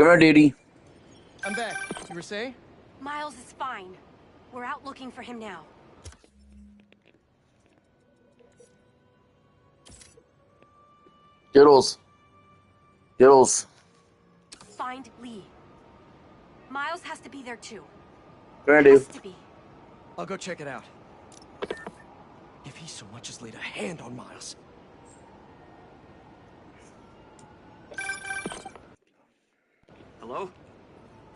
Come here, duty. I'm back. You were saying? Miles is fine. We're out looking for him now. Diddles. Diddles. Find Lee. Miles has to be there too. Come here, dude. Has to be. I'll go check it out. If he so much as laid a hand on Miles. Hello?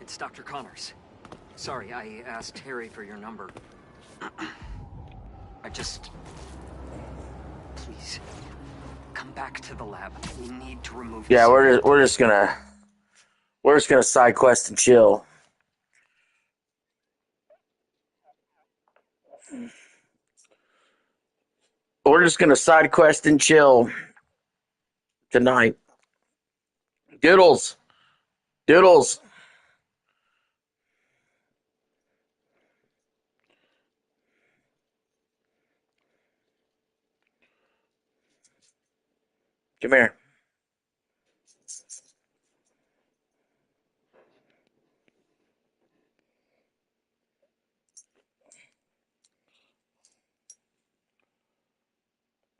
It's Dr. Connors. Sorry, I asked Harry for your number. Please, come back to the lab. We need to remove you. Yeah, we're just gonna side quest and chill. We're just gonna side quest and chill tonight. Doodles. Doodles. Come here.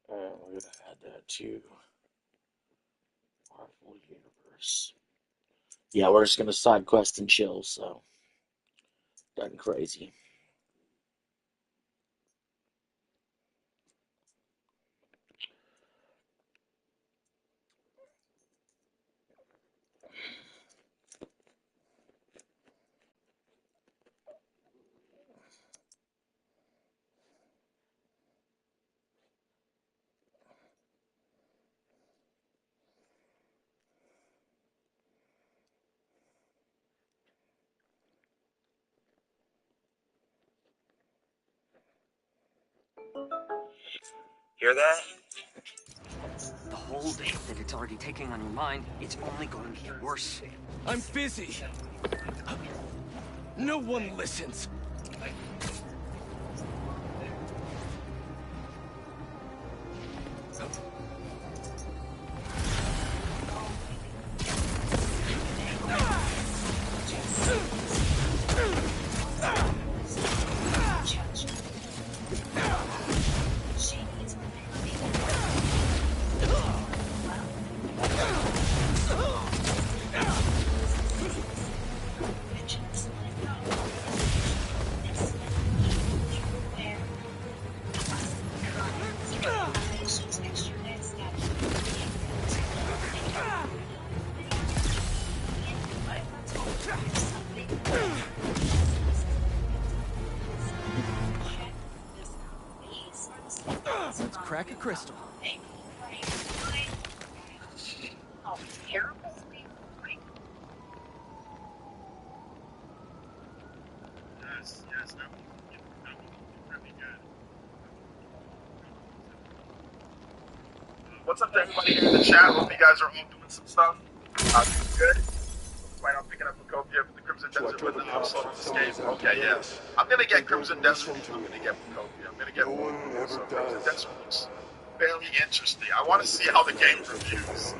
We're gonna add that to Marvel Universe. Yeah, we're just gonna side quest and chill, so nothing crazy. Hear that? The hold that it's already taking on your mind, it's only going to get worse. I'm busy. No one listens. Let's crack a crystal. Oh, terrible. Yes, that would be really good. What's up to everybody here in the chat? Hope you guys are all doing some stuff. Good. Right, I'm picking up a Copia for the Crimson Desert with the Absolute Escape. Okay, yeah. I'm gonna get Crimson Desert. I'm gonna get Copia. I'm gonna get so Crimson Desert looks very interesting. I want to see how the game reviews.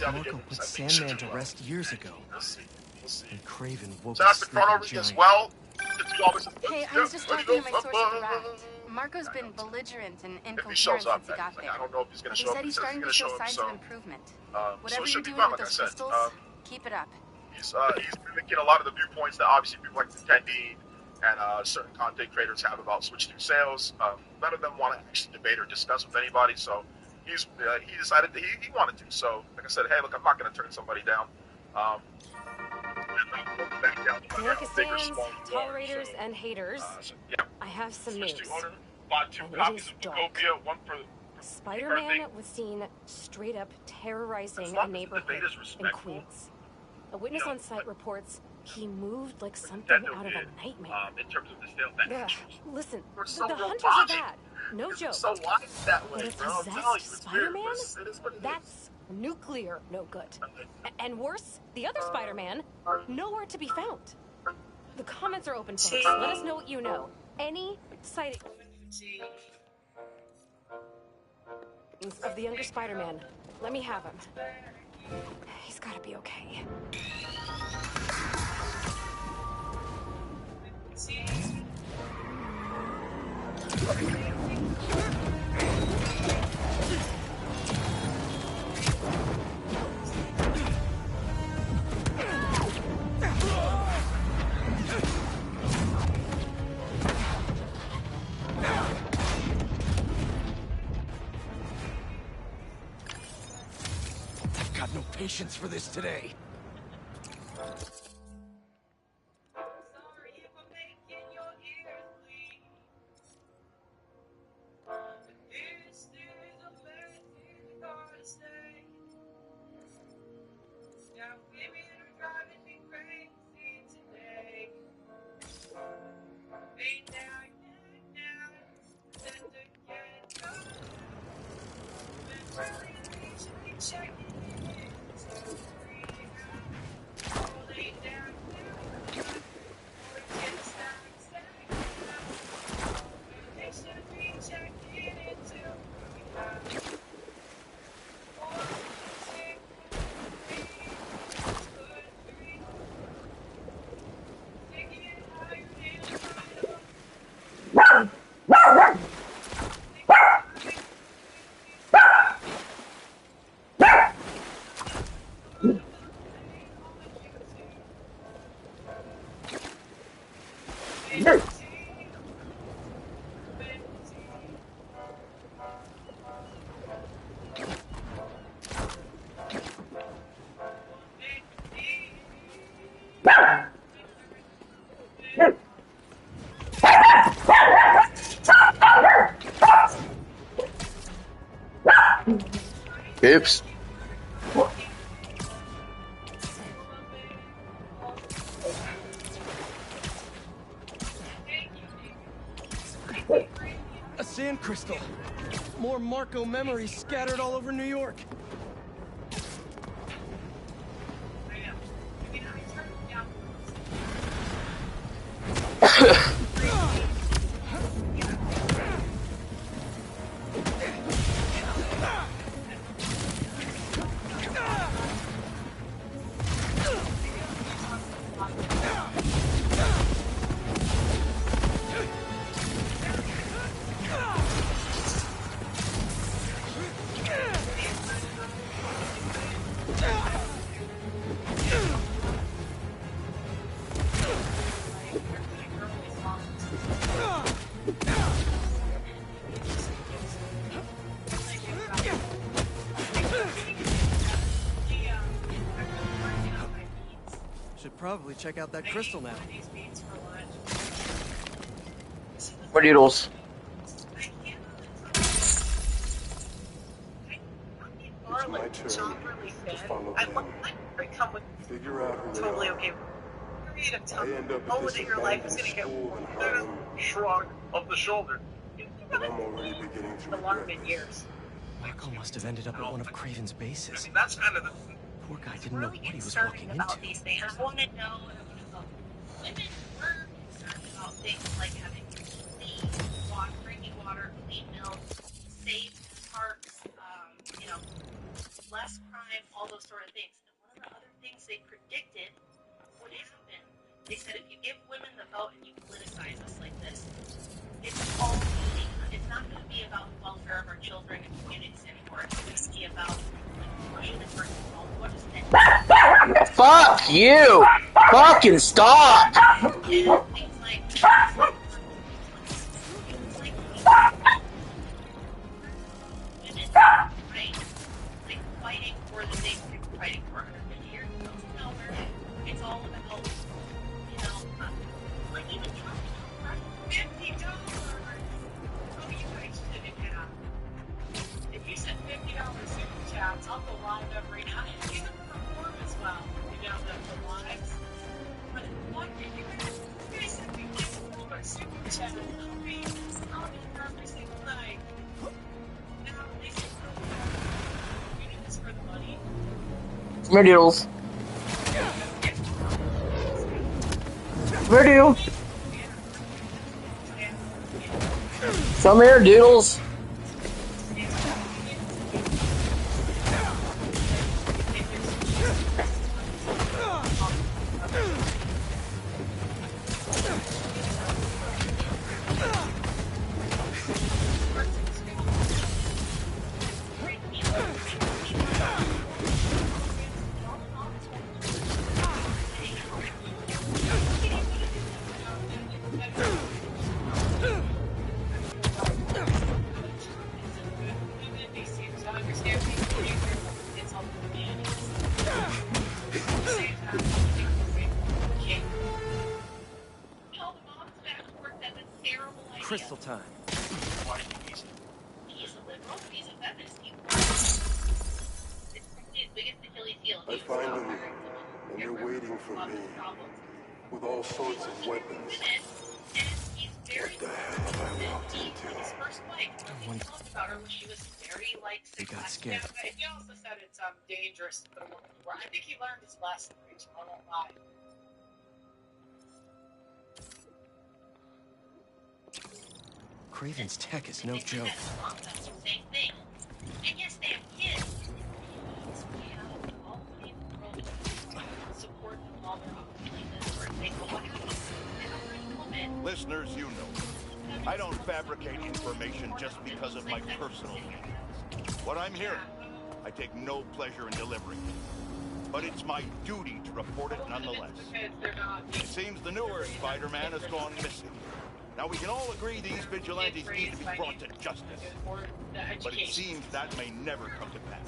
Marco put Sandman to rest years ago. We'll see. And Craven woke Shout out to Chrono Ring as well. Hey, I was just talking to my source direct. Marco's been belligerent and incoherent since he got there. I don't know if he's gonna He show up. said he's starting to show signs of improvement. Whatever So you're it should be doing fun, with like I those said. crystals, keep it up. He's mimicking a lot of the viewpoints that obviously people like Nintendo and certain content creators have about Switch 2 sales. None of them want to actually debate or discuss with anybody, so he decided that he wanted to. So, like I said, hey, look, I'm not going to turn somebody down. Delicacies, tolerators, and haters. Yeah. I have some Switch news. 2 owner bought 2 And it copies is of dark. Utopia, one for Spider-Man was seen straight up terrorizing a neighborhood in Queens. A witness on site reports he moved like something out of a nightmare. In terms of the sales, Listen, so the hunters robotic. are bad. No joke. So why is that way, But a bro? I'm telling you, possessed it's weird. Spider-Man? It is what it is. That's nuclear no good. And worse, the other Spider-Man, nowhere to be found. The comments are open, folks. Let us know what you know. Any sighting of the younger Spider-Man, let me have him. He's gotta be okay. I've got no patience for this today. Oops. A sand crystal. More Marco memories scattered all over New York. Should probably check out that crystal now. More noodles. It's my turn to follow them. Figure out who they Totally are. okay. I end up at this abandoned school in Harlem, Shrug of the shoulder. but I'm already beginning to The long regret been this. years. Marco must have ended up at one of Craven's I bases. mean, that's kind of the. Poor guy didn't know Really what he was concerned walking about into. these things. I want to know women were concerned about things like having clean water, drinking water, clean milk, safe parks, less crime, all those sort of things. And one of the other things they predicted would happen. They said if you give women the vote and you politicize us like this, it's all meaning. It's not going to be about the welfare of our children and communities anymore. It's going to be about abortion and birth control. What is that? Fuck you! Fucking stop! And things like women, right? Like fighting for the things we were fighting for 150 years ago. No, it's all about, like even Trump, right? $50. Oh, you guys should have had. If you said $50 super chats, I'll go live every night. You can perform as well. You know, the lives. But what did you guys said $50 super chat? I'll be here every single night. Now, they said, we do this for the money. More noodles. More noodles. Some here, doodles. Crystal time. He's a liberal, he's a feminist. It's his biggest Achilles heel. I find them, and they're waiting for me, with all sorts of weapons. What the hell have I walked into? His first wife, he talked about her when she was very, like, He got scared. Yeah, he also said it's dangerous to put a woman to work. I think he learned his lesson, Rachel. I won't lie. Craven's tech is no joke. Same thing. And yes, they have kids. We have all the money in the world to support them while they're off like this. For example, what happens if a pregnant woman... Listeners, you know, I don't fabricate information just because of my personal feelings. What I'm hearing, I take no pleasure in delivering it. But it's my duty to report it nonetheless. It seems the newer Spider-Man has gone missing. Now, we can all agree these vigilantes need to be brought to justice. But it seems that may never come to pass.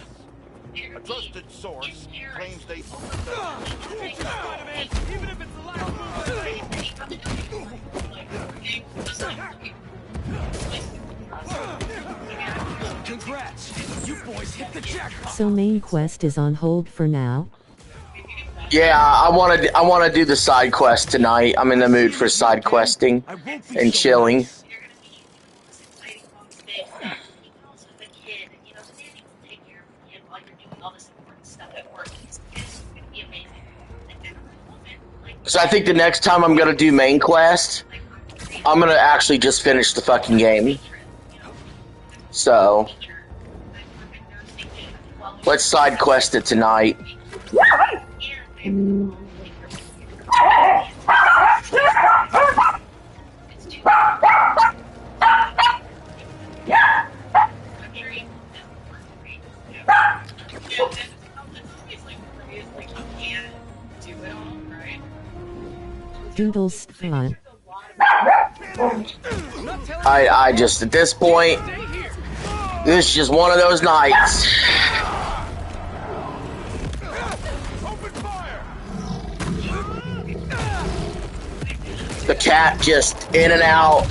A trusted source claims they... Spider-Man, even if it's the last move. Congrats! You boys hit the jackpot! So main quest is on hold for now? Yeah, I want to do the side quest tonight. I'm in the mood for side questing and chilling. So I think the next time I'm gonna do main quest, I'm gonna actually just finish the fucking game. So let's side quest it tonight. Doodles fun. I just, at this point, this is just one of those nights. The cat just in and out.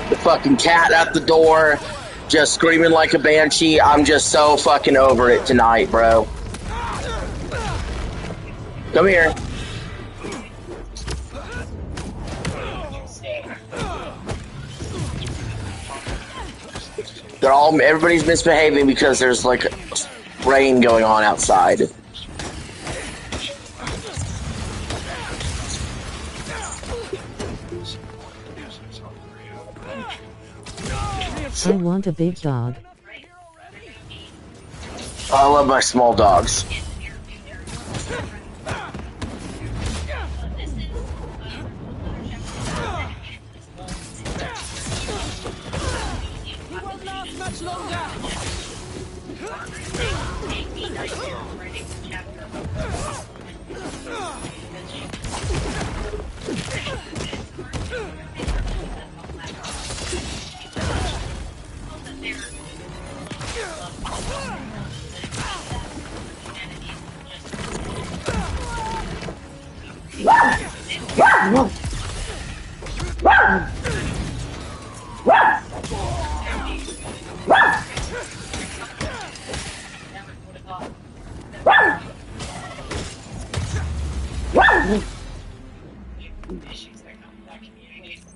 The fucking cat at the door, just screaming like a banshee. I'm just so fucking over it tonight, bro. Come here. Everybody's misbehaving because there's like rain going on outside. I want a big dog. I love my small dogs.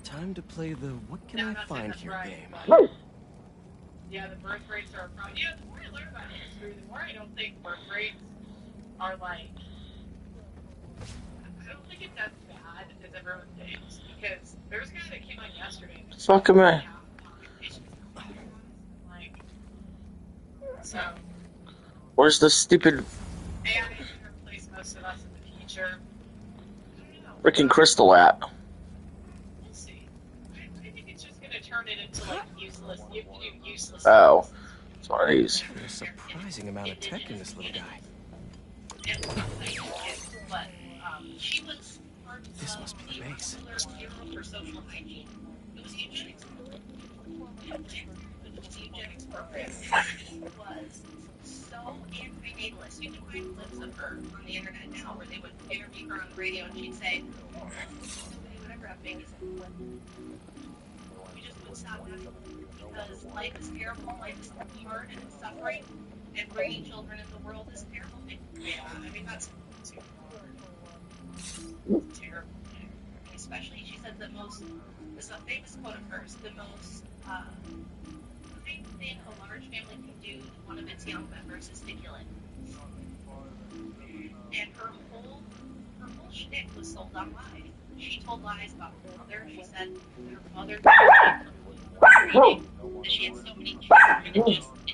Time to play the what can I find here game. Yeah, the birth rates are a problem. Yeah, the more I learn about history, the more I don't think birth rates are like... I don't think it's as bad as everyone thinks. Because there's a guy that came on yesterday. Fuck him, man. Like, so... Where's the stupid AI can replace most of us in the future. freaking crystal at? We'll see. I think it's just going to turn it into, like, useless useless. You do useless. Oh. It's one of these. There's a surprising amount of tech in this little guy. But she was part This must be the base. Bureau for Social Hygiene. It was a eugenics program. Was so anti-natalist. You can find clips of her on the internet now where they would interview her on the radio and she'd say, nobody would ever have babies anymore. We just would stop having them because life is terrible, life is hard and it's suffering, and bringing children into the world is terrible. Yeah, I mean, that's terrible. Especially, she said the most, this is a famous quote of hers, the most kind thing a large family can do to one of its young members is to kill it. And her whole shtick was sold on lies. She told lies about her mother. She said her mother that she had so many children and it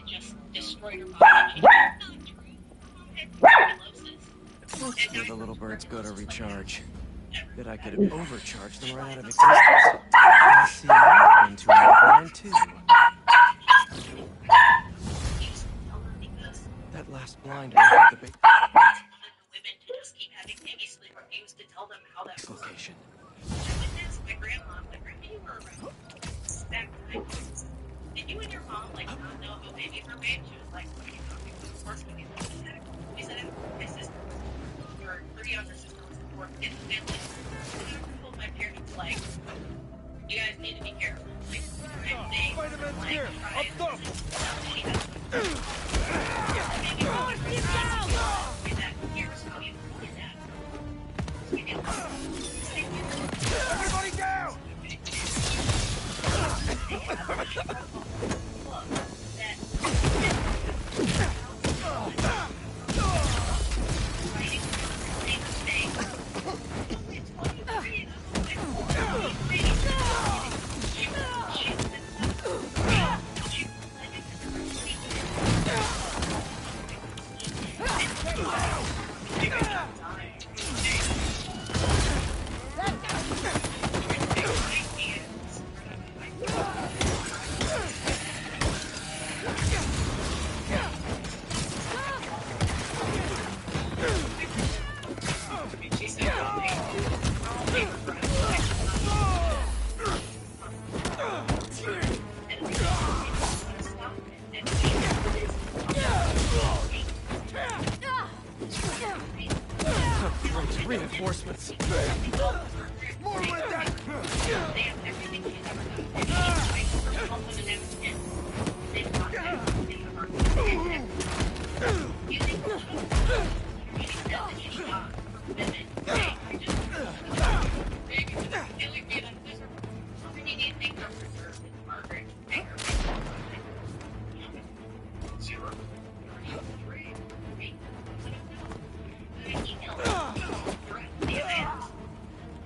just destroyed her body. She said, that's not true. Her mom had tuberculosis. That's where the little birds go to recharge. Bet I could overcharge them right out of existence. I see you've been to another blind too. That last blind one had the big women to just keep having babies, so they refused to tell them how that works. location. My grandma, you were around back then. Did you and your mom not know how babies were made? She was like, what are you talking about? Of course we said, my sister, your younger sister was the fourth kid in the family. And I told my parents, you guys need to be careful. Spiderman's here! Up top! Everybody down! Reinforcements. More with that!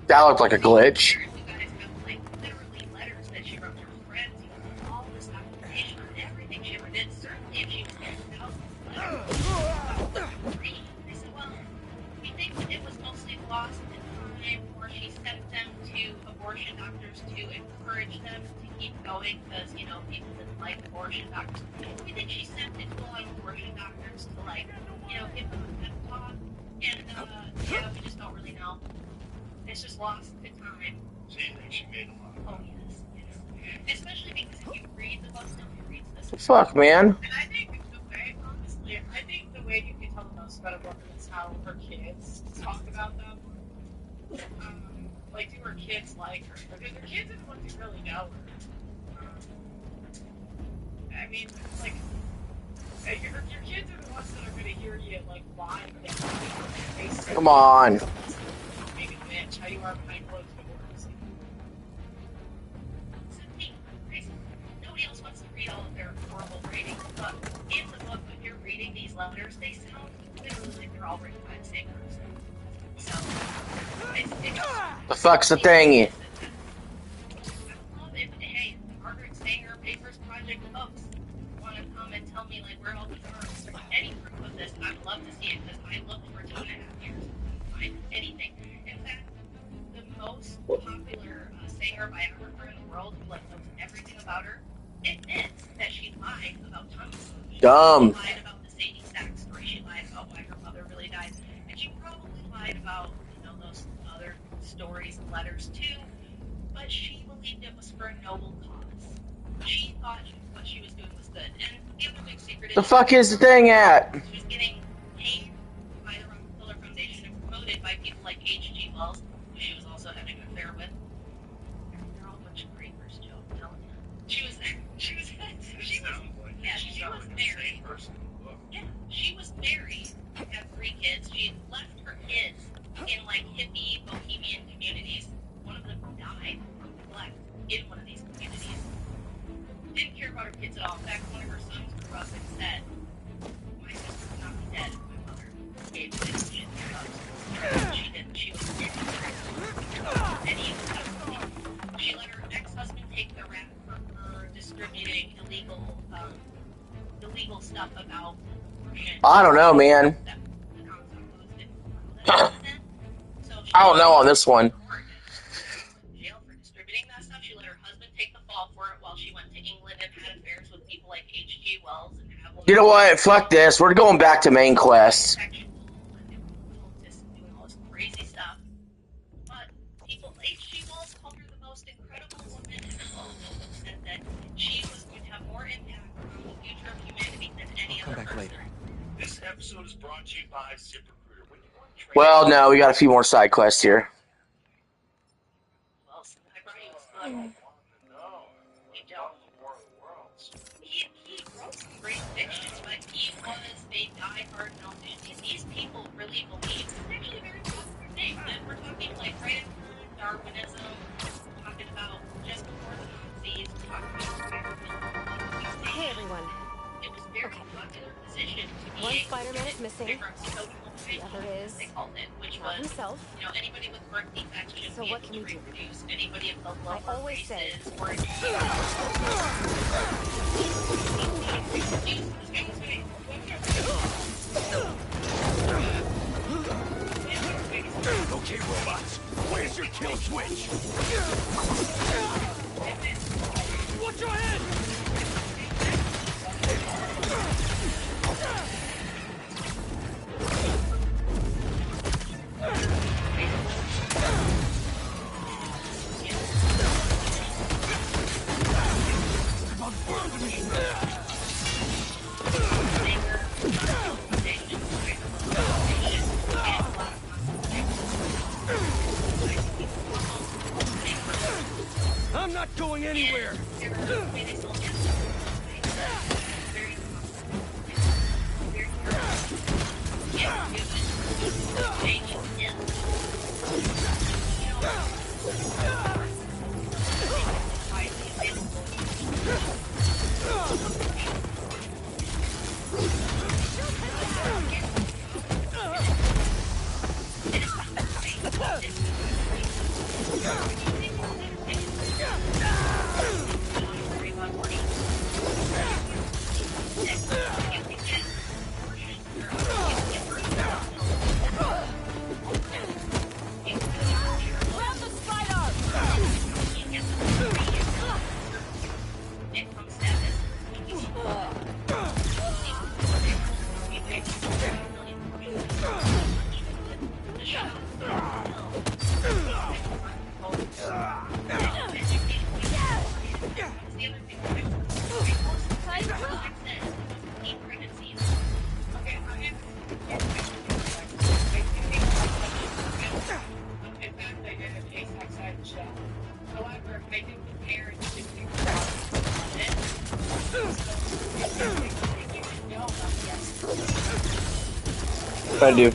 That looked like a glitch. It's just lost to time. So you think she made a lot? Oh yes. Especially because if you read the book, nobody reads this. Fuck, man. And I think the way, honestly, the way you can tell the most about a woman is how her kids talk about them. Do her kids like her? Because her kids are the ones who really know her. I mean, your kids are the ones that are going to hear you, lie. Come on. How you are behind closed doors. Nobody else wants to read all of their horrible ratings, but in the book, when you're reading these letters, they sound literally like they're all written by the same person. So, the fuck's the thingy? I love it. Hey, Margaret Sanger, Papers, Project, folks, want to come and tell me where all these are, any proof of this, I'd love to see it because I looked for 2.5 years. Find anything. In fact, the most popular Sanger biographer in the world who knows everything about her admits that she lied about Thomas. Dumb. She lied about the Sadie Sack story. She lied about why her mother really died. And she probably lied about, those other stories and letters too. But she believed it was for a noble cause. She thought what she was doing was good. And the other big secret is... The fuck is the thing at? She was getting paid by the Rockefeller Foundation and promoted by people like H.G. Wells, who she was also having an affair with. They're all a bunch of creepers, Joe, I'm telling you. She was married. Yeah, she was married, had 3 kids. She had left her kids in, hippie, bohemian communities. One of them died from neglect in one of these communities. Didn't care about her kids at all. In fact, one of her sons grew up and said, my sister would not be dead if my mother gave me this shit to drugs. She didn't. She was and he was out. She let her ex-husband take the rap for her distributing illegal stuff about abortion. I don't know, man. I don't know on this one. Jail for distributing that stuff. She let her husband take the fall for it while she went to England and had affairs with people like H.G. Wells and have. You know what? Fuck this. We're going back to main quest. Just doing all this crazy stuff. But people, H.G. Wells called her the most incredible woman in the world and said that she was going to have more impact on the future of humanity than any other person. Later. This episode is brought to you by ZipRecruiter. Well, no, we got a few more side quests here. Well, I brought you a slug. We don't. He wrote some great fiction, but he was a diehard non-fiction. These people really believe. It's actually a very popular thing. And we're talking right after Darwinism, talking about just before the Nazis, talking about. Hey everyone. It was very popular position to be. One Spider-Man is missing. The other is they called it, which not was himself. Anybody with birth defects should So be what able can to we do? reproduce. Anybody of the lower I always say. races or Okay, robots, where's your kill switch? Watch your head! I'm not going anywhere! I do.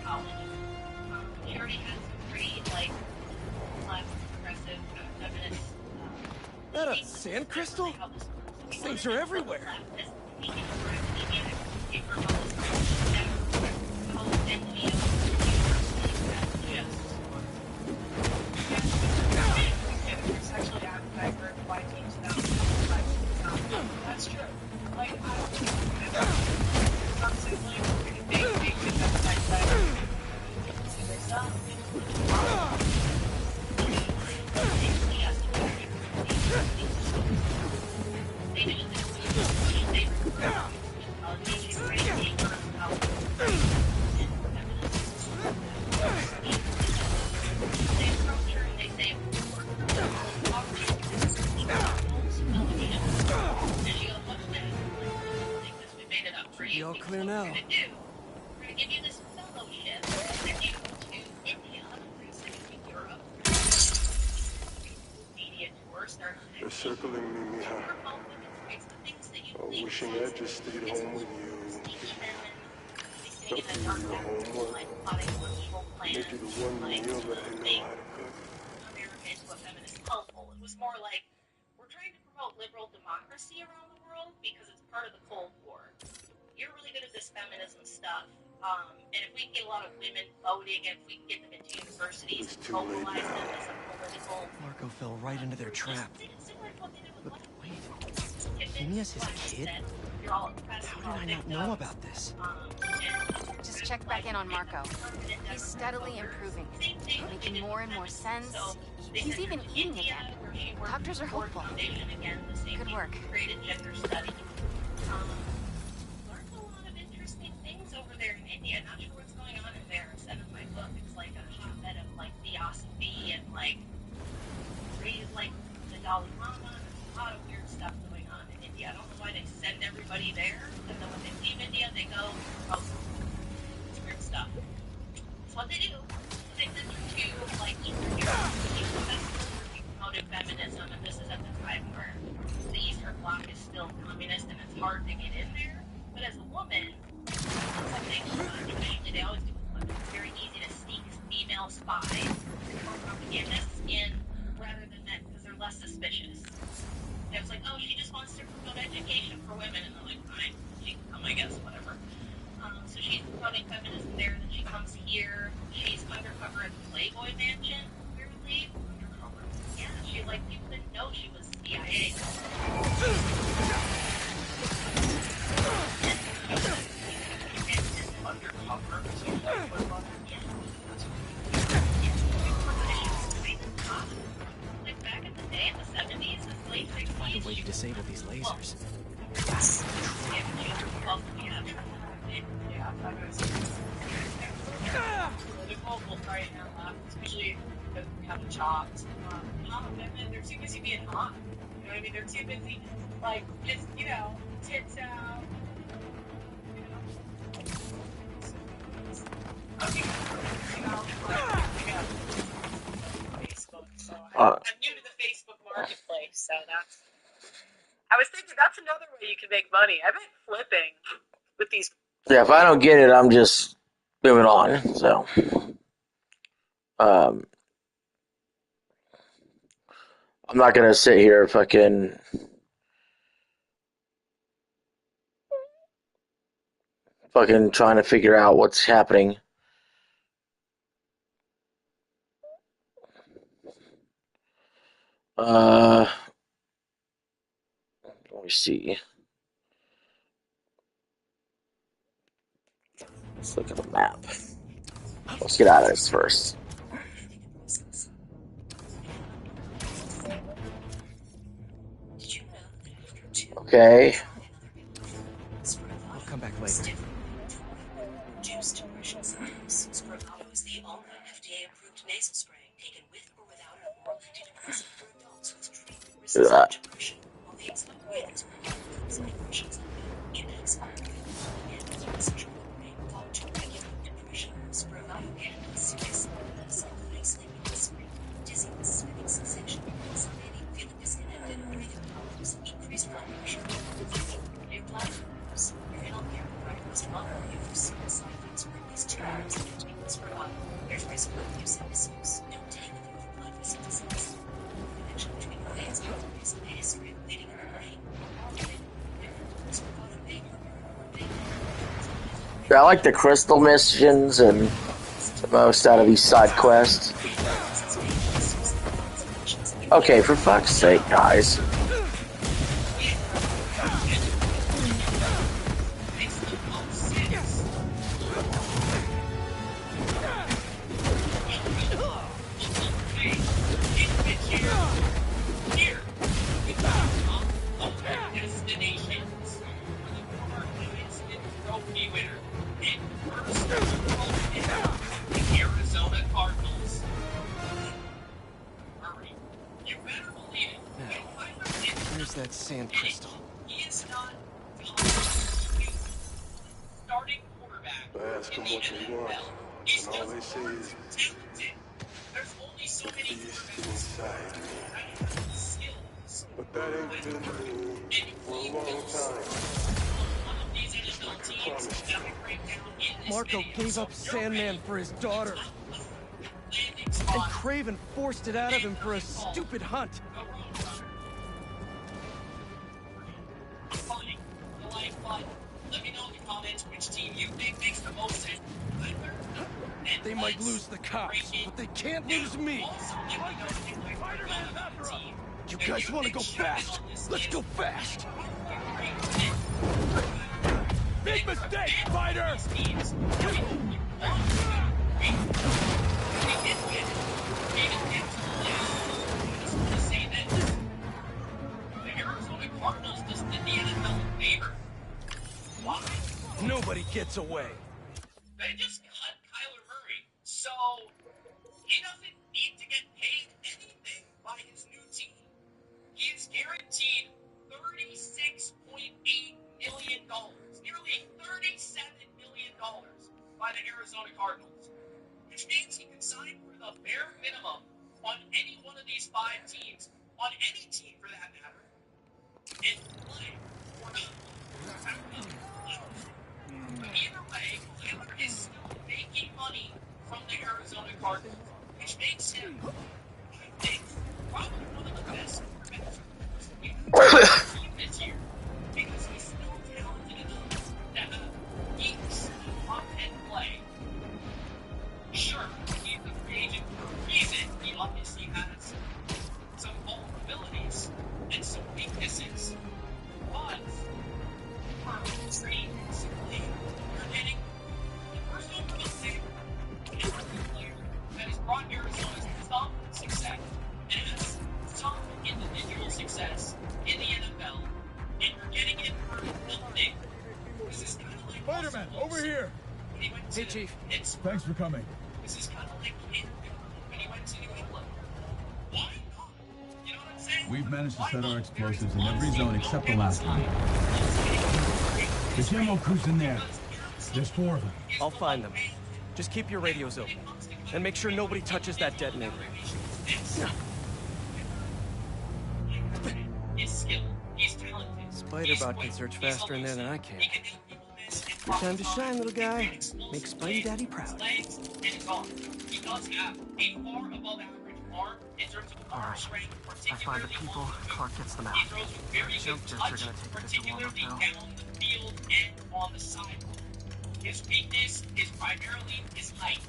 college. She already had some pretty, like, progressive, feminist. That a sand crystal? These things are everywhere. Sexually advertised for why teams that's true. Like, I don't know. Big websites that see their stuff. Be all clear now. We're gonna give you this fellowship and you go to India. We're gonna send you to Europe. Media tour starting They're circling me, Mija. Wishing I just stayed home with you. Help you with your homework. Make you the one meal that I know how to cook. America into a feminist household. It was more like, we're trying to promote liberal democracy around the world because it's part of the Cold War. You're really good at this feminism stuff. And if we can get a lot of women voting, and if we can get them into universities and mobilize them as a political... Marco fell right into their trap. But wait, Phineas is a kid? How did I not know about this? Just check back in on Marco. He's steadily improving, making more and more sense. He's even eating again. Doctors are hopeful. Good work. Learned a lot of interesting things over there in India. Not sure what's going on in there. I said in my book, it's like a hotbed of like theosophy and like the Dalai Lama. There's a lot of weird stuff going on in India. I don't know why they send everybody there, and then when they leave India, they go promote it's weird stuff. That's what they do. They send you to like Eastern Europe, promoted feminism, and this is at the time where the Eastern Bloc is still communist and it's hard to get in there. But as a woman, traditionally they always do it. It's very easy to sneak female spies or propagandists in rather than men because they're less suspicious. It was like, oh, she just wants to promote education for women, and they're like, fine, she can come, I guess, whatever. So she's promoting feminism there, and then she comes here. She's undercover at the Playboy Mansion, weirdly. Undercover. Yeah, she, like, people didn't know she was CIA. Undercover? Like, back in the day, in the 70s, the late 60s. Find a way to disable these lasers. Political right now, especially because we have the jobs. Women, they're too busy being hot. You know what I mean? They're too busy, like, just, tits out. Facebook. So I'm new to the Facebook marketplace, so that's. I was thinking that's another way you can make money. I've been flipping with these. Yeah, if I don't get it, I'm just moving on. So, I'm not gonna sit here fucking trying to figure out what's happening. Let me see. Let's look at the map. Let's get out of this first. Okay. I'll come back later. Reduced impression symptoms. Spravato is the only FDA-approved nasal spray taken with or without an oral antidepressant for adults with treatment-resistant depression. While the expected impressions index are and sexual brain fall to regular depression. Spravato can serious sleeping disorder, dizziness, swimming sensation, anxiety, feeling disconnected, breathing problems, increased blood pressure, new life moves. Your healthcare provider must monitor you for serious side effects for at least 2 hours a day. I like the crystal missions and the most out of these side quests. Okay, for fuck's sake, guys. Where's that sand crystal? I ask them what they want, and all they say is, the beast inside me. But that ain't been me for a long time. Like I promised you. Marco gave up Sandman for his daughter. And Craven forced it out of him for a stupid hunt. They might lose the cops, but they can't lose me. You guys want to go fast? Let's go fast. Big mistake, Spider! Nobody gets away. They just cut Kyler Murray, so he doesn't need to get paid anything by his new team. He is guaranteed $36.8 million, nearly $37 million by the Arizona Cardinals, which means he can sign for the bare minimum on any one of these 5 teams, on any team for that matter, and play for not. Either way, Kyler is still making money from the Arizona Cardinals, which makes him, I think, probably one of the best quarterbacks in this year, because he's still talented enough to have weeks of top-end play. Sure, he's a free agent for a reason. He obviously has some vulnerabilities and some weaknesses, but for free, simply, you're getting the first overall pick and a player that has brought Arizona some success and has some individual success in the NFL, and you're getting it for nothing. This is kind of like Spiderman, over here! Hey, Chief. Thanks for coming. This is kind of like when he went to New England. Why not? You know what I'm saying? We've managed to set our explosives in every zone except the last one. The demo crew's in there. There's 4 of them. I'll find them. Just keep your radios open. And make sure nobody touches that detonator. He's skilled. He's talented. Spiderbot can search faster in there than I can. Time to shine, little guy. Make Spidey Daddy proud. He does have a far above average arm in terms of arm strength, I find the people, Clark gets them out. He throws with very good touch, particularly down the field and on the sideline. His weakness is primarily his height.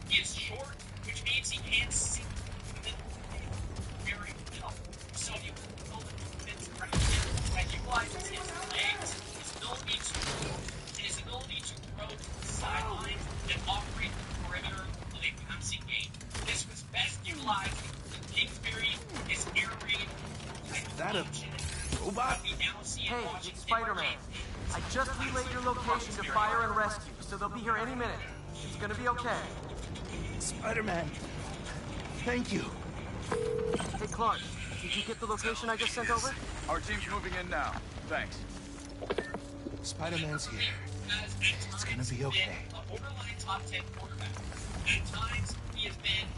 He is short, which means he can't see very well. So you will movements around him that utilizes his legs, his ability to move, and his ability to throw to the sidelines and operate the perimeter of a passing game. This was best utilized in Kingsbury, his air raid. Is that a robot? Hey, it's Spider-Man. I just relayed your location to fire and rescue, so they'll be here any minute. It's gonna be okay. Spider-Man, thank you. Hey, Clark, did you get the location I just sent over? Our team's moving in now. Thanks. Spider-Man's here. It's gonna be okay. A borderline top 10 quarterback. At times, he has been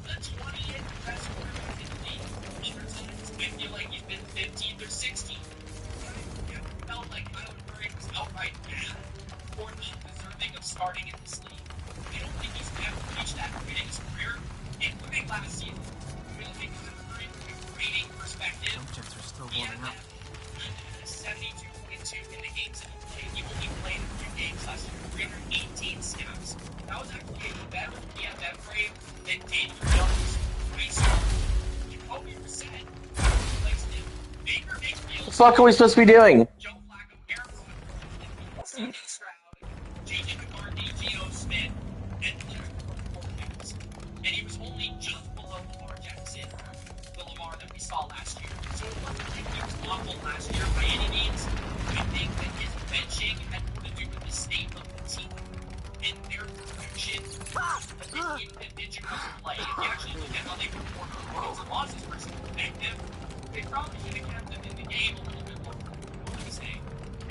the 20th best quarterback in the league. Other times, I feel like he's been 15th or 16th. I felt like Kyler Murray was outright bad or not deserving of starting in this league. I don't think he's ever reached that point in his career, including last season. When you think Kyler Murray from a grading perspective, Jets are still he had warming up. that 72.2 in the games that he played. He only played a few games last year. fuck are we supposed to be doing? And he was only just below Lamar Jackson, the Lamar that we saw last year. So it wasn't like he was awful last year by any means. I think that his benching had more to do with the state of the team and their direction than the individual play. If you actually look at how they performed in wins and losses versus effective, they probably should have kept them in the game a little bit more. What I'm saying.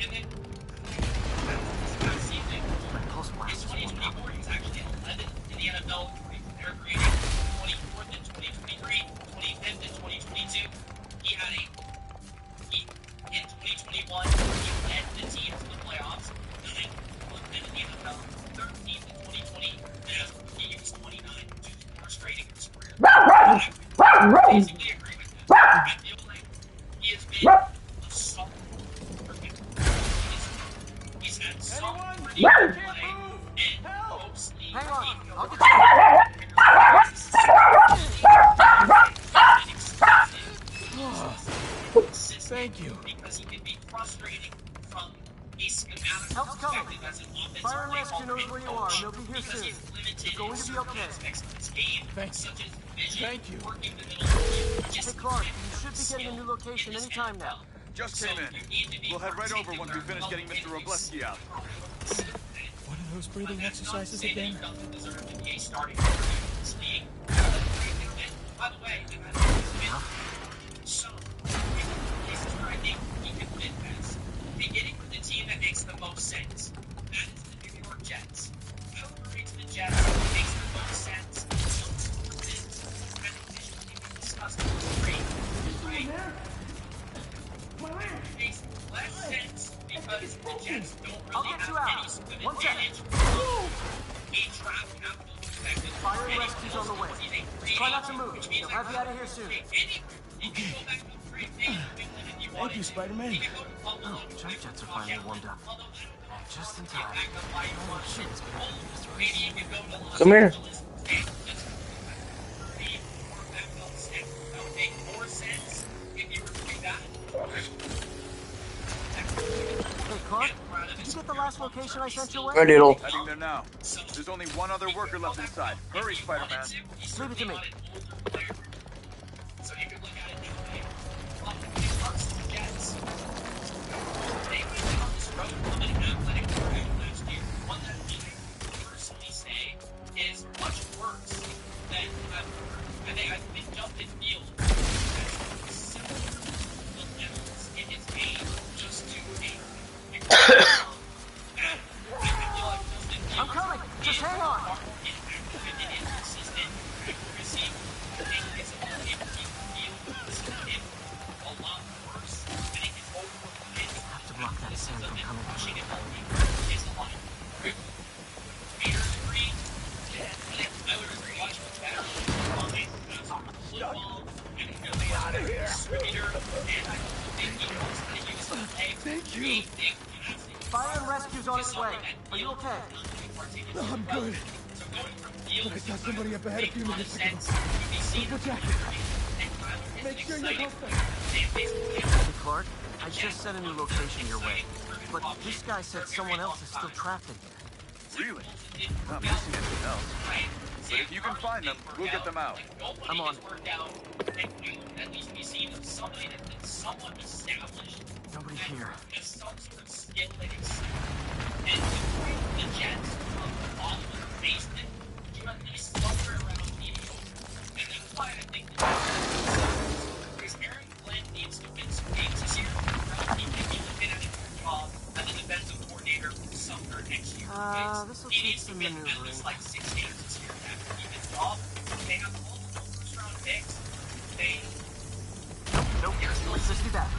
And then this past season, in 2024, he was actually 11th in the NFL career grading, 24th in 2023, 25th in 2022. He had in 2021, he led the team to the playoffs, 9th in the NFL, 13th in 2020, and as a rookie, he was 29, which is the worst rating in his career. I basically agree with that. I feel like he has been a solid He's had some pretty good play, and mostly Hang on, I'll get Thank you. Because he can be frustrating from a schematic Help's coming. perspective as an offensive Fire and play rescue knows where you are, and they'll be here because soon. he's limited You're going in to be certain okay. aspects of his game, such as vision, Thank you. working the middle of the field. Hey, Clark, you should be getting a new location anytime now. Just came in. We'll head right over once we finish getting Mr. Robleski out. What are those breathing exercises again? By the way, so cases where I think he can fit best. Beginning with the team that makes the most sense. That is the New York Jets. Outbreak to the Jets makes the most sense. Makes less sense because the Jets don't really have any good advantage. A draft capital perspective. Fire and rescue's on the way. Try not to move. They'll have you out of here soon. Thank you, Spider-Man. Oh, jump jets are finally warmed up. Just in time. Oh, shit, it's gonna be this Come here. That would make more sense if you were doing that. Hey, Clark, did you get the last location I sent your way? Right, Doodle. Heading there now. There's only one other worker left inside. Hurry, Spider-Man. Leave it to me. So you can look at it that way. It works for the Jets. They went down this road from an athletic quarterback last year. One that I personally say is much worse than I've heard. I think I've been jumped in field. Similar levels in his game just to I'm coming. Just hang on. Have to block that sand from coming through. Thank you. Fire and rescue's on its way. Are you okay? No, I'm good. I saw somebody up ahead a few minutes ago. Purple jacket. Make sure you help them. Hey, Clark, I just sent a new location your way. But this guy said someone else is still trapped in here. Really? Not missing anything else. But if you can find them, we'll get them out. I'm on it. At least we see somebody that's been somewhat established. Nobody here. As some sort of skill that exists. And the Jets from the bottom of the basement, you have to be somewhere around mediocre. And that's why I think because Aaron Glenn needs to win some games this year. He can be looking at a job as a defensive coordinator somewhere next year. This will take some maneuvering. At least like 6 games this year to have to keep his job. They have multiple first-round picks. Nope. Let's just do that.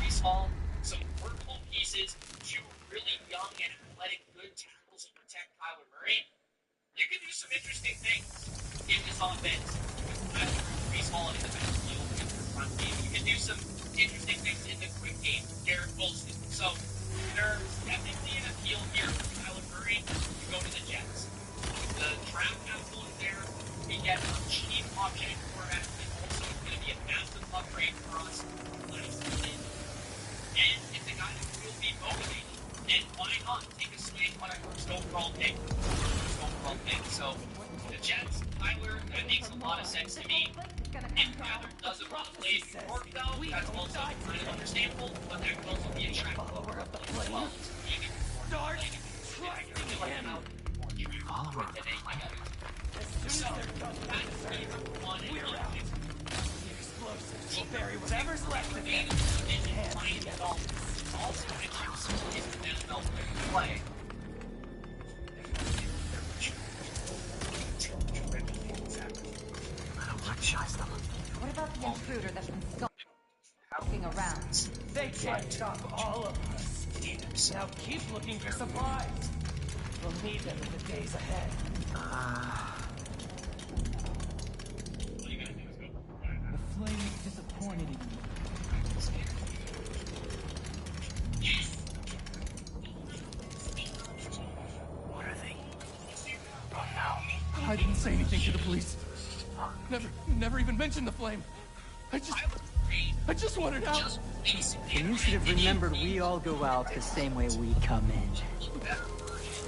Some workable pieces, 2 really young and athletic good tackles to protect Kyler Murray. You can do some interesting things in this offense with Brees Hall in the backfield in the front game. You can do some interesting things in the quick game, Garrett Wilson. So there's definitely an appeal here for Kyler Murray to go to the Jets. The draft capital is there. We get a cheap object quarterback, and also it's going to be a massive upgrade for us. And sign on, take a swing on a overall pick. So the Jets, Tyler, that makes a lot of sense to me. If Tyler doesn't want to play New York, though, that's also kind of understandable, but that could also be attractive as well. Start tracking him. Follower. So that's one. We're out. The explosives will bury whatever's left of him. Also, it kills him if the NFL play. I don't recognize them. What about the intruder that's been skulking around? They can't stop all of us. Now keep looking for supplies. We'll need them in the days ahead. The flame is disappointed in you. What are they? Oh no. I didn't say anything to the police. Never even mentioned the flame. I just wanted out. And you should have remembered we all go out the same way we come in.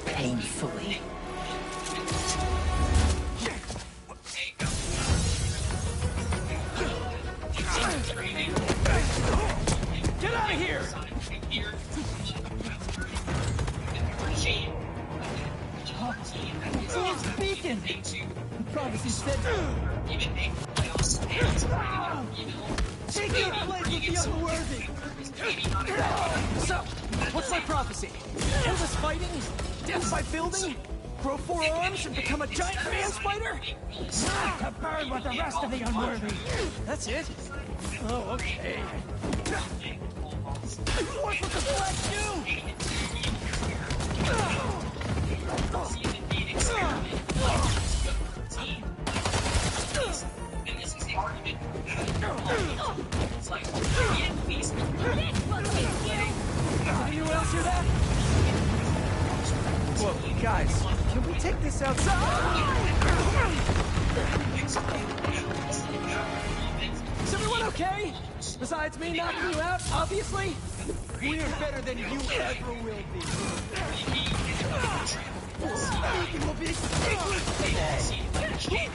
Painfully. Get out of here! Who's speaking? Prophecy said. Take your place with the unworthy. So, what's my prophecy? Endless fighting? Death by building? Grow 4 arms and become a giant fan spider? To burn with the rest of the unworthy. That's it? Oh, okay. What's with the flesh do? Anyone else hear that? Whoa, guys, can we take this outside? Is everyone okay? Besides me knocking you out, obviously? We're better than you ever will be. Everything will be extinguished today!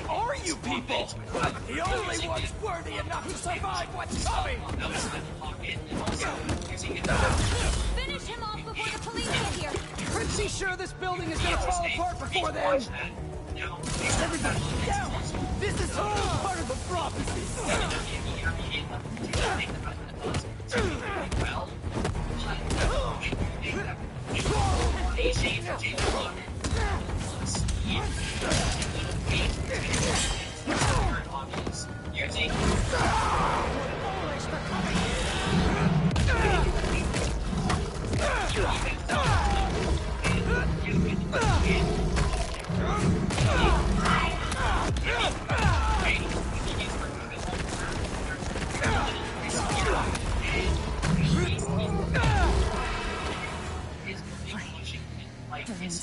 Who are you people? The only ones worthy enough to survive what's coming! Finish him off before the police get here! Pretty sure this building is gonna fall apart before then! Everybody, down! This is all part of the prophecy!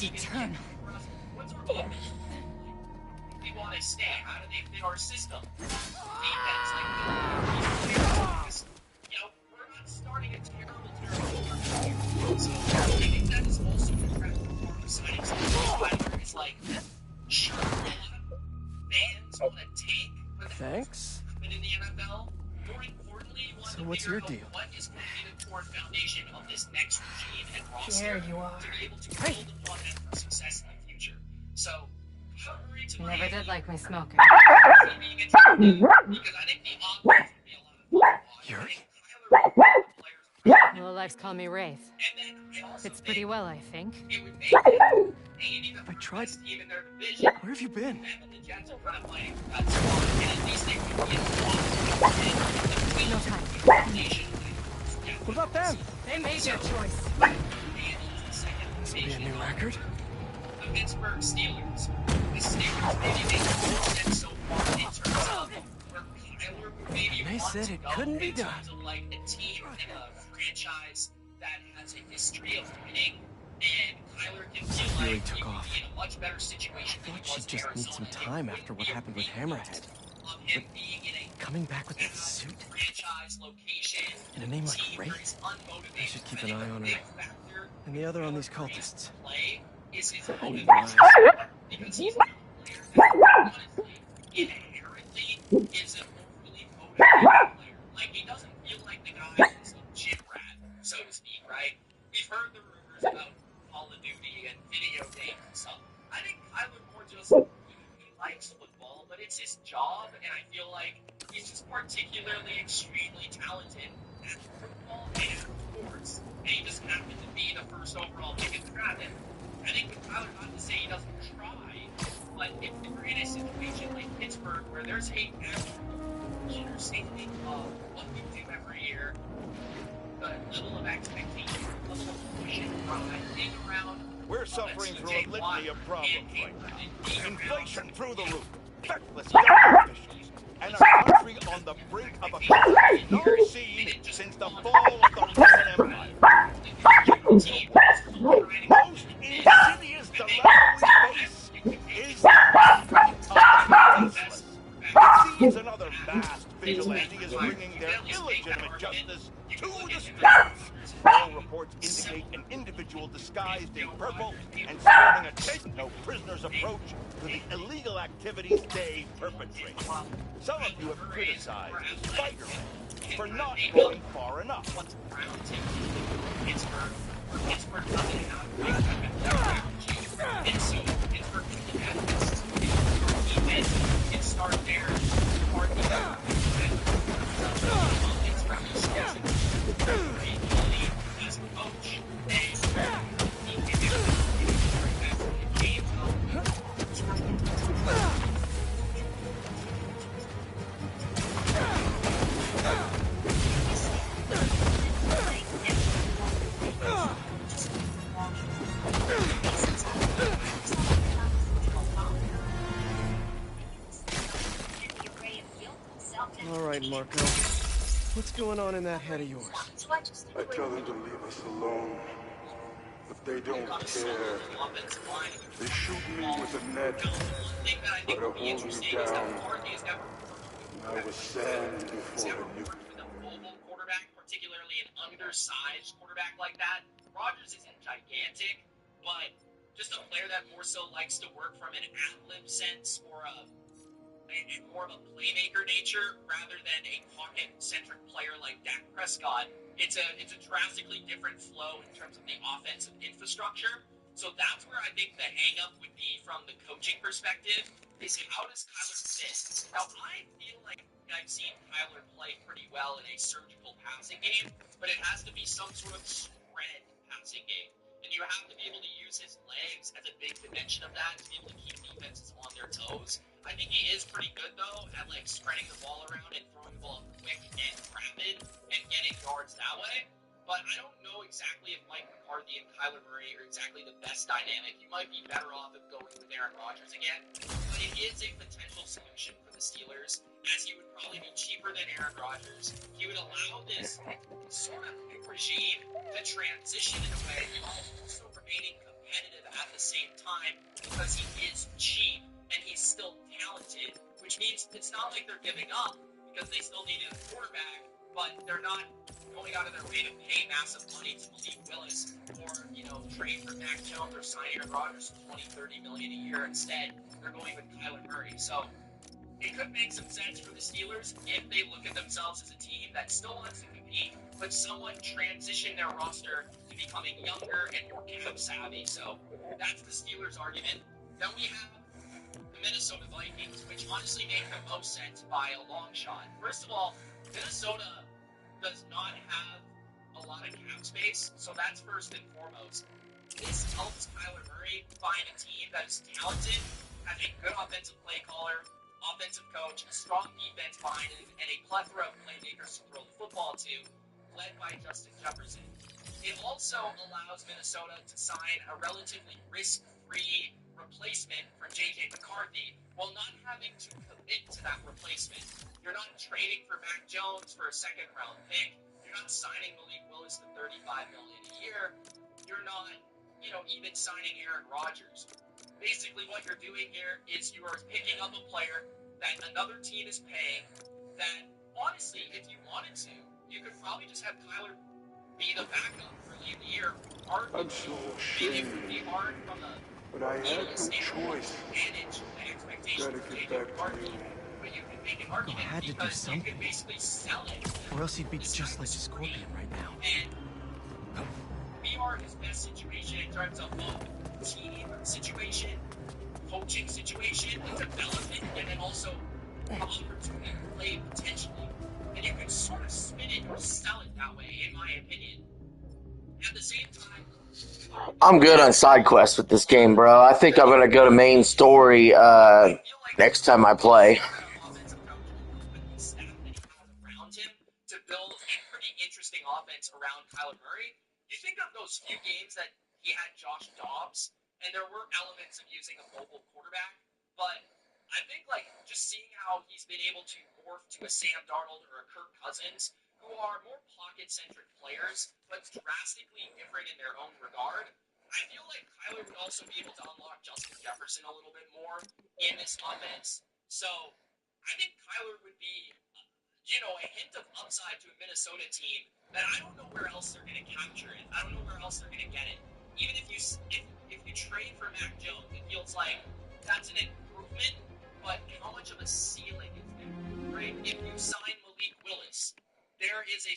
Eternal. They want to stay. How do they fit our system? Defense, we're not starting a terrible So I think that is also incredible for the signings. Spider is like, sure, fans want to take when Thanks. in the NFL. More importantly, you want So to what's figure your out deal? what is going to be the core foundation of this next regime and roster There you are. to be able to build upon that for success in the future. So, hurry to Never did like my smoking. because I think the offense would be a lot of Yuri? Lowlifes call me Wraith. Fits pretty well, I think. I tried. Where have you been? No time. What about them? They made their choice. This will be a new record. The Pittsburgh Steelers. The Steelers maybe make more sense so far in terms of where Kyler maybe They wants said to it go couldn't be in done. terms of like a team and a franchise that has a history of winning, and Kyler can feel like Really he took would off. be in a much better situation than he Thought was she'd just need some Arizona. time after what happened with Hammerhead. Of him being in a Coming back with that suit? franchise precise location. And a name like Ray? I should keep an eye on her. And the other on these cultists. Play is his motivation. Because he's not a player that, honestly, inherently is an overly motivated player. Like, he doesn't feel like the guy is a gym rat, so to speak, right? We've heard the rumors about Call of Duty and video games and stuff. I think Kyler more just, he likes football, but it's his job, and I feel like he's just particularly extremely talented at football and at sports, and he just happened to be the first overall pick in the draft. And I think with Kyler, not to say he doesn't try, but if we're in a situation like Pittsburgh where there's a actual understanding of what we do every year, the level of expectation, the level of push and grinding around. We're suffering through a litany of problems right now. Inflation through the roof, feckless government officials, and a country on the brink of a collapse not seen since the fall of the Roman Empire. Most insidious dilemma we face is the plight of the faceless. It seems another masked vigilante is bringing their illegitimate justice to the streets. All reports indicate an individual disguised in purple and sporting a take-no-prisoners approach to the illegal activities they perpetrate. Some of you have criticized Spiderman for not going far enough. Pittsburgh doesn't have a big weapon. And so Pittsburgh can have this defense can start there. As a coach, all right, Marco. What's going on in that head of yours? I tell them to leave us alone, but they don't care. They shoot me with a net, try to hold me down. I was sand before the new. With a mobile quarterback, particularly an undersized quarterback like that, Rodgers isn't gigantic, but just a player that more so likes to work from an ad-lib sense or more of a playmaker nature rather than a pocket-centric player like Dak Prescott. It's a drastically different flow in terms of the offensive infrastructure. So that's where I think the hang-up would be from the coaching perspective is how does Kyler fit? Now, I feel like I've seen Kyler play pretty well in a surgical passing game, but it has to be some sort of spread passing game. And you have to be able to use his legs as a big dimension of that to be able to keep defenses on their toes. I think he is pretty good, though, at, like, spreading the ball around and throwing the ball quick and rapid and getting yards that way. But I don't know exactly if Mike McCarthy and Kyler Murray are exactly the best dynamic. You might be better off of going with Aaron Rodgers again. But it is a potential solution for the Steelers, as he would probably be cheaper than Aaron Rodgers. He would allow this sort of new regime to transition in a way while also remaining competitive at the same time because he is cheap and he's still talented, which means it's not like they're giving up because they still need a quarterback, but they're not going out of their way to pay massive money to Malik Willis or, trade for Mac Jones or sign Aaron Rodgers for $20-30 million a year. Instead, they're going with Kyler Murray. So it could make some sense for the Steelers if they look at themselves as a team that still wants to compete, but somewhat transition their roster to becoming younger and more cap savvy. So that's the Steelers' argument. Then we have the Minnesota Vikings, which honestly make the most sense by a long shot. First of all, Minnesota does not have a lot of cap space, so that's first and foremost. This helps Kyler Murray find a team that is talented, has a good offensive play caller, offensive coach, a strong defense behind it, and a plethora of playmakers to throw the football to, led by Justin Jefferson. It also allows Minnesota to sign a relatively risk-free replacement for J.J. McCarthy while not having to commit to that replacement. You're not trading for Mac Jones for a second-round pick. You're not signing Malik Willis to $35 million a year. You're not, even signing Aaron Rodgers. Basically, what you're doing here is you are picking up a player that another team is paying that honestly, if you wanted to, you could probably just have Kyler be the backup early in the year. I'm so Maybe it ashamed, would be hard from a but I had no standpoint choice. to manage the expectations Gotta of get J.J. back to McCarthy. you. But you could make an Marco argument had to do because you could something. basically sell it. Or else he'd be This just guy like the was Scorpion great. right now. And we are his best situation in terms of both team situation, coaching situation, development, and then also opportunity to play potentially. And you could sort of spin it or sell it that way, in my opinion. At the same time, I'm good on side quests with this game, bro. I think I'm gonna go to main story next time I play. offensive coach with the staff that he has around him to build a pretty interesting offense around Kyler Murray. You think of those few games that he had Josh Dobbs, and there were elements of using a mobile quarterback, but I think like just seeing how he's been able to morph to a Sam Darnold or a Kirk Cousins, who are more pocket-centric players, but drastically different in their own regard. I feel like Kyler would also be able to unlock Justin Jefferson a little bit more in this offense. So I think Kyler would be, a hint of upside to a Minnesota team that I don't know where else they're going to capture it. I don't know where else they're going to get it. Even if you trade for Mac Jones, it feels like that's an improvement, but how much of a ceiling is there, right? If you sign Malik Willis, there is a